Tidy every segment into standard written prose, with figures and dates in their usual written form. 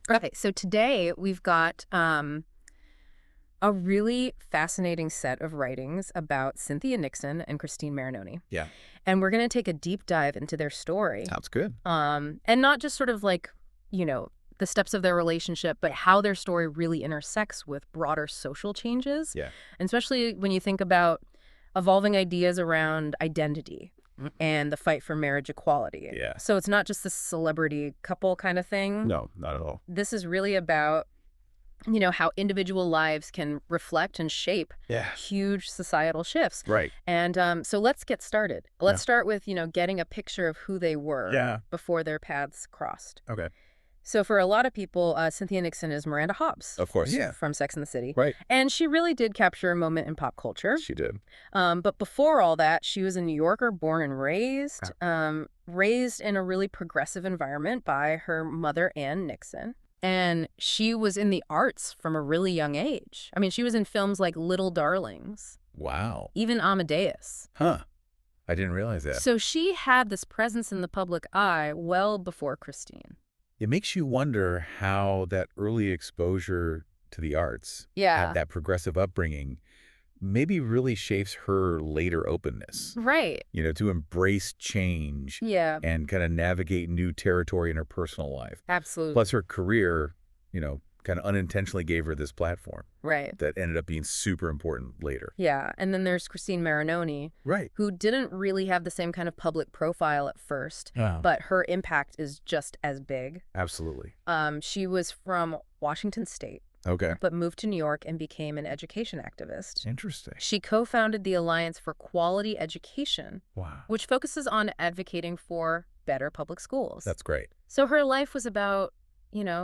Okay, so today we've got a really fascinating set of writings about Cynthia Nixon and Christine Marinoni. Yeah. And we're going to take a deep dive into their story. Sounds good. And not just sort of like, the steps of their relationship, but how their story really intersects with broader social changes. Yeah. And especially when you think about evolving ideas around identity and the fight for marriage equality. Yeah. So it's not just this celebrity couple kind of thing. No, not at all. This is really about, how individual lives can reflect and shape huge societal shifts. Right. And so let's get started. Let's start with, getting a picture of who they were before their paths crossed. Okay. So for a lot of people, Cynthia Nixon is Miranda Hobbs. Of course. Yeah. From Sex and the City. Right. And she really did capture a moment in pop culture. She did. But before all that, she was a New Yorker, born and raised, raised in a really progressive environment by her mother, Ann Nixon. And she was in the arts from a really young age. I mean, she was in films like Little Darlings. Wow. Even Amadeus. Huh. I didn't realize that. So she had this presence in the public eye well before Christine. It makes you wonder how that early exposure to the arts, that progressive upbringing, maybe really shapes her later openness. Right. To embrace change and kind of navigate new territory in her personal life. Absolutely. Plus her career, kind of unintentionally gave her this platform. Right. That ended up being super important later. Yeah. And then there's Christine Marinoni. Right. Who didn't really have the same kind of public profile at first, but her impact is just as big. Absolutely. She was from Washington State. Okay. But moved to New York and became an education activist. Interesting. She co-founded the Alliance for Quality Education, which focuses on advocating for better public schools. That's great. So her life was about,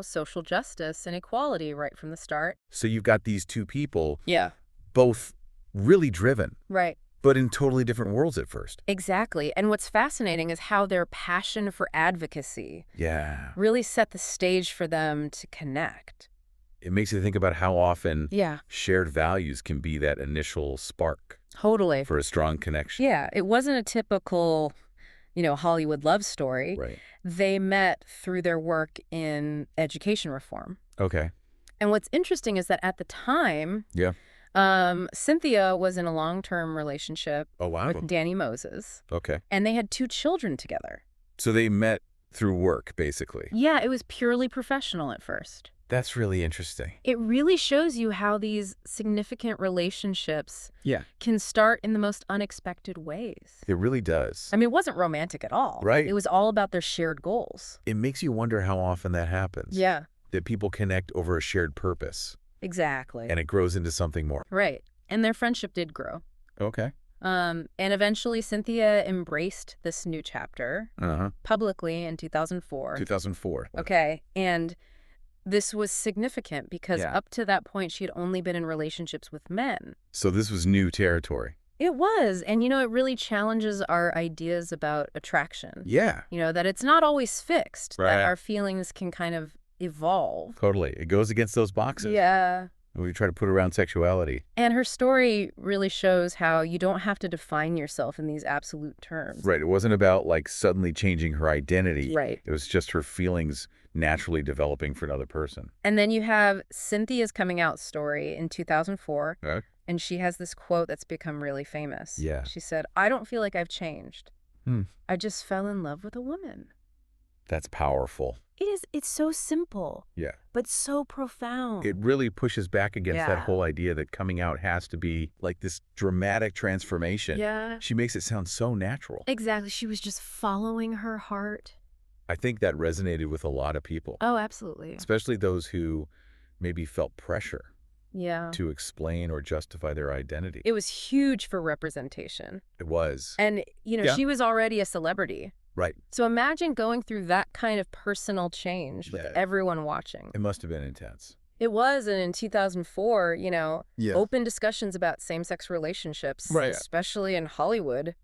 social justice and equality right from the start. So you've got these two people, both really driven. Right. But in totally different worlds at first. Exactly. And what's fascinating is how their passion for advocacy really set the stage for them to connect. It makes you think about how often shared values can be that initial spark. Totally. For a strong connection. Yeah. It wasn't a typical, Hollywood love story. Right. They met through their work in education reform. Okay. And what's interesting is that at the time, Cynthia was in a long-term relationship with Danny Moses. Okay. And they had 2 children together. So they met through work, basically. Yeah, it was purely professional at first. That's really interesting. It really shows you how these significant relationships can start in the most unexpected ways. It really does. I mean, it wasn't romantic at all. Right. It was all about their shared goals. It makes you wonder how often that happens. Yeah. That people connect over a shared purpose. Exactly. And it grows into something more. Right. And their friendship did grow. Okay. And eventually Cynthia embraced this new chapter publicly in 2004. 2004. Okay. And this was significant because up to that point, she had only been in relationships with men. So this was new territory. It was. And, it really challenges our ideas about attraction. Yeah. That it's not always fixed, that our feelings can kind of evolve. Totally. It goes against those boxes. Yeah. We try to put around sexuality. And her story really shows how you don't have to define yourself in these absolute terms. Right. It wasn't about suddenly changing her identity. Right. It was just her feelings naturally developing for another person. And then you have Cynthia's coming out story in 2004. Okay. And she has this quote that's become really famous. Yeah. She said, "I don't feel like I've changed. I just fell in love with a woman." That's powerful. It is. It's so simple. Yeah. But so profound. It really pushes back against that whole idea that coming out has to be like this dramatic transformation. Yeah. She makes it sound so natural. Exactly. She was just following her heart. I think that resonated with a lot of people. Oh, absolutely. Especially those who maybe felt pressure to explain or justify their identity. It was huge for representation. It was. And, she was already a celebrity. Right. So imagine going through that kind of personal change with everyone watching. It must have been intense. It was. And in 2004, open discussions about same-sex relationships, especially in Hollywood,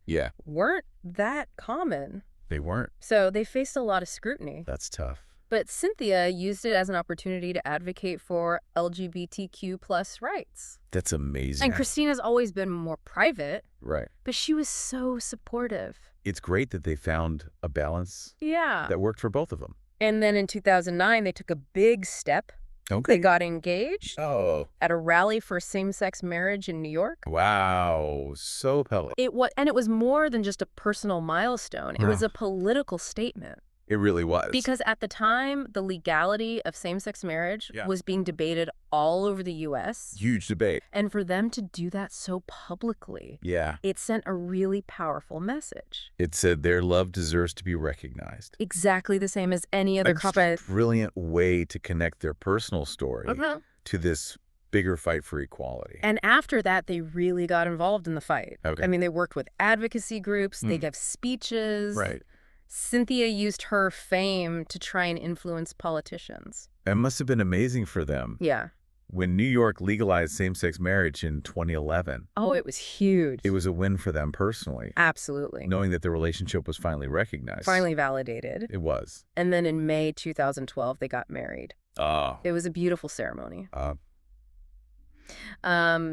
weren't that common. They weren't. So they faced a lot of scrutiny. That's tough. But Cynthia used it as an opportunity to advocate for LGBTQ plus rights. That's amazing. And Christine has always been more private. Right. But she was so supportive. It's great that they found a balance that worked for both of them. And then in 2009, they took a big step. Okay. They got engaged at a rally for same-sex marriage in New York. Wow. So public. It was more than just a personal milestone. It was a political statement. It really was. Because at the time, the legality of same-sex marriage was being debated all over the U.S. Huge debate. And for them to do that so publicly, it sent a really powerful message. It said their love deserves to be recognized. Exactly the same as any other couple. A brilliant way to connect their personal story to this bigger fight for equality. And after that, they really got involved in the fight. Okay. I mean, they worked with advocacy groups. They gave speeches. Right. Cynthia used her fame to try and influence politicians. It must have been amazing for them. Yeah. When New York legalized same-sex marriage in 2011. Oh, it was huge. It was a win for them personally. Absolutely. Knowing that the relationship was finally recognized. Finally validated. It was. And then in May 2012, they got married. Oh. It was a beautiful ceremony.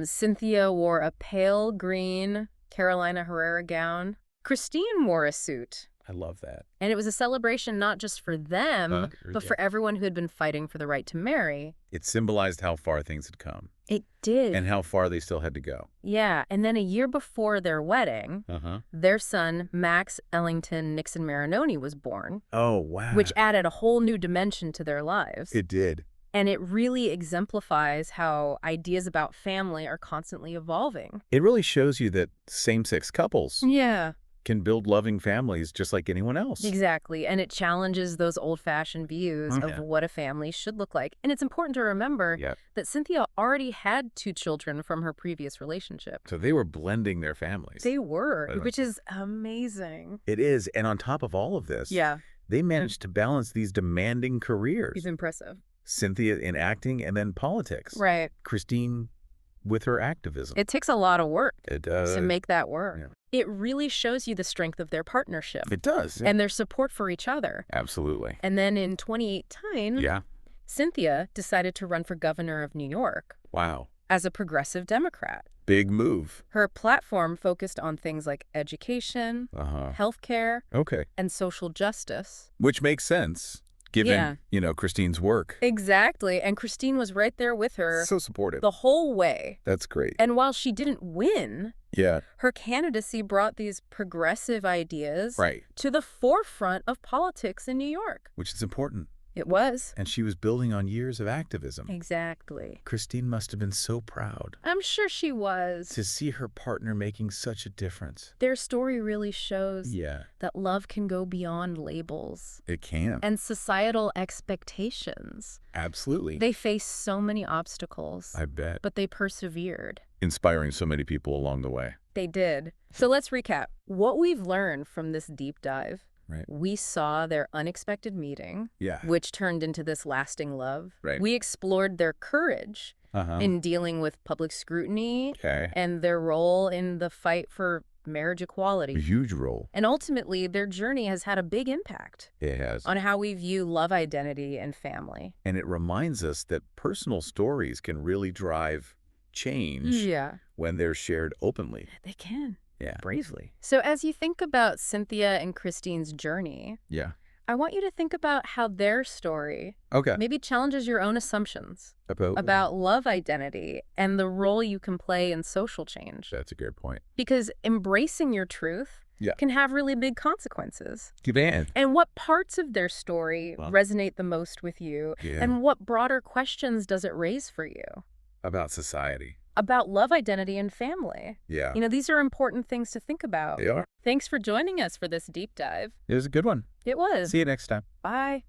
Cynthia wore a pale green Carolina Herrera gown. Christine wore a suit. I love that. And it was a celebration not just for them, but for everyone who had been fighting for the right to marry. It symbolized how far things had come. It did. And how far they still had to go. Yeah. And then a year before their wedding, their son, Max Ellington Nixon Marinoni, was born. Oh, wow. Which added a whole new dimension to their lives. It did. And it really exemplifies how ideas about family are constantly evolving. It really shows you that same-sex couples can build loving families just like anyone else. Exactly. And it challenges those old-fashioned views of what a family should look like. And it's important to remember that Cynthia already had 2 children from her previous relationship. So they were blending their families. They were, which is amazing. It is. And on top of all of this, they managed to balance these demanding careers. It's impressive. Cynthia in acting and then politics. Right. Christine with her activism. It takes a lot of work to make that work. It really shows you the strength of their partnership. It does. And their support for each other. Absolutely. And then in 2018, Cynthia decided to run for governor of New York. Wow. As a progressive Democrat. Big move. Her platform focused on things like education, healthcare, and social justice. Which makes sense. Given, Christine's work. Exactly. And Christine was right there with her. So supportive. The whole way. That's great. And while she didn't win, her candidacy brought these progressive ideas to the forefront of politics in New York. Which is important. It was. And she was building on years of activism. Exactly. Christine must have been so proud. I'm sure she was. To see her partner making such a difference. Their story really shows that love can go beyond labels. It can. And societal expectations. Absolutely. They faced so many obstacles. I bet. But they persevered. Inspiring so many people along the way. They did. So let's recap. What we've learned from this deep dive. We saw their unexpected meeting, which turned into this lasting love. We explored their courage in dealing with public scrutiny and their role in the fight for marriage equality. A huge role. And ultimately, their journey has had a big impact. It has. On how we view love identity and family. And it reminds us that personal stories can really drive change when they're shared openly. They can. Yeah. Bravely. So as you think about Cynthia and Christine's journey, I want you to think about how their story maybe challenges your own assumptions about love identity and the role you can play in social change. That's a good point. Because embracing your truth can have really big consequences. And what parts of their story resonate the most with you? And what broader questions does it raise for you? About society. About love identity and family. These are important things to think about. They are. Thanks for joining us for this deep dive. It was a good one. It was. See you next time. Bye.